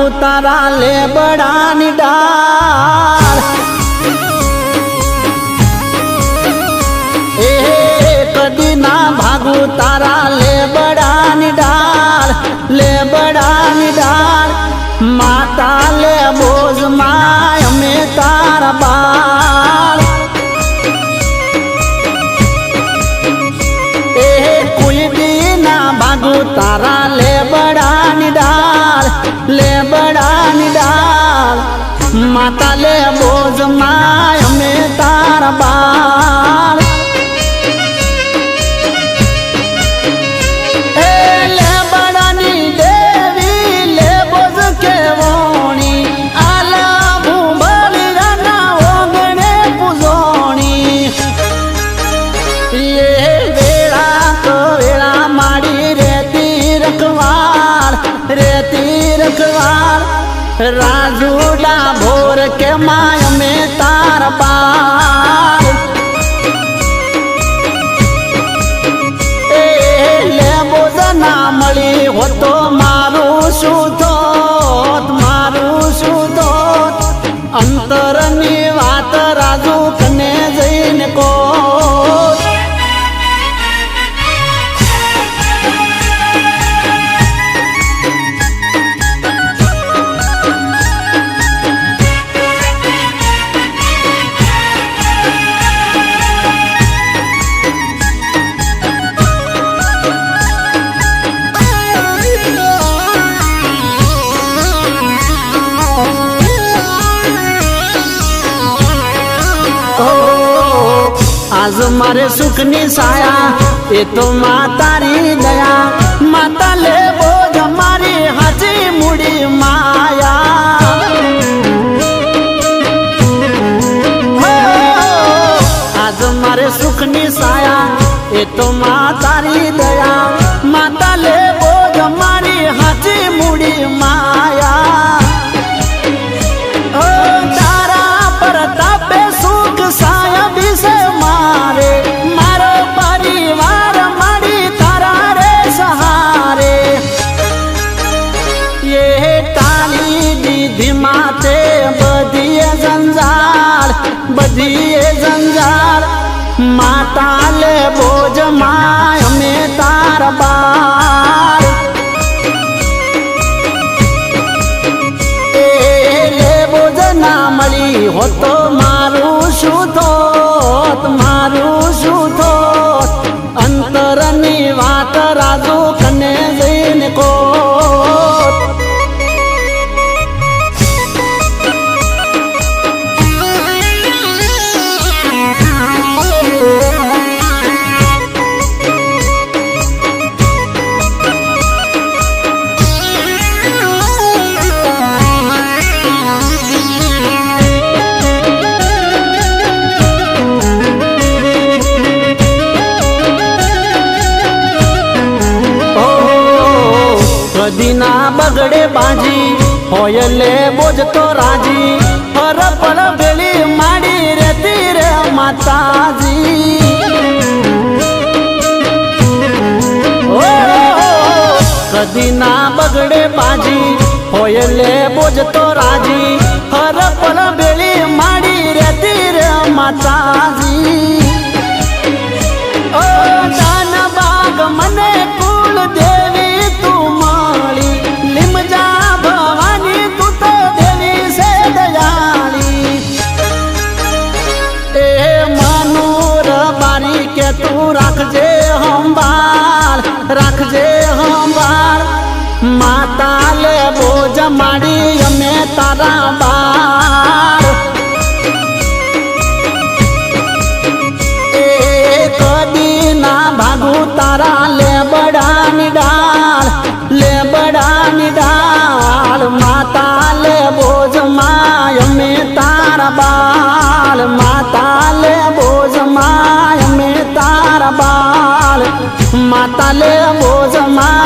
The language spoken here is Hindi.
भागू तारा ले बड़ानी डाल कदी ना भागू तारा ले बड़ानी डाल माता ले बोझ माय में तारा बाल कोई भी ना भागू तारा ले बड़ानी डाल माता ले बोझ माय में तारा बाल राजूला भोर के माय में तार बाल ले बोझना मળી हो तो मारू सुधोत अंतरनी वात राजू कने जईने को आज मारे सुखनी साया ये तो मातारी दया माता ले बोझ मारी हाजी मुड़ी माया आज मारे सुखनी साया ये तो मातारी दया माता ले बोझ मारी हाजी मुड़ी माया तारा पर तापे सुख साया भी से मारो परिवार मारी तारा रे सहारे ये ताली दीदी माते बदिए जंजाल माता ले बोझ माय में तार बाल ले बोझ ना मળી हो तो मारू सुधोत अंतरनी वात राजू कने जईने को कदीना बगड़े बाजी होयले बोझ तो राजी हर पल बेली माड़ी रहती रे माताजी कदीना बगड़े बाजी होयले बोझ तो राजी हर पल बेली माड़ी रहती रे माताजी ओ दान बाग मने कुल देवी तू माली लिमजा भवानी तू तो देवी से दयाली ए मानूर बारी के तू रखजे हम बाल माता ले बोझ माड़ी में तारा बाल भागू तारा ले बड़ानी डाल माता ले बोझ माय में तारा बाल माता ले बोझ माय में तारा बाल माता ले बोझ माय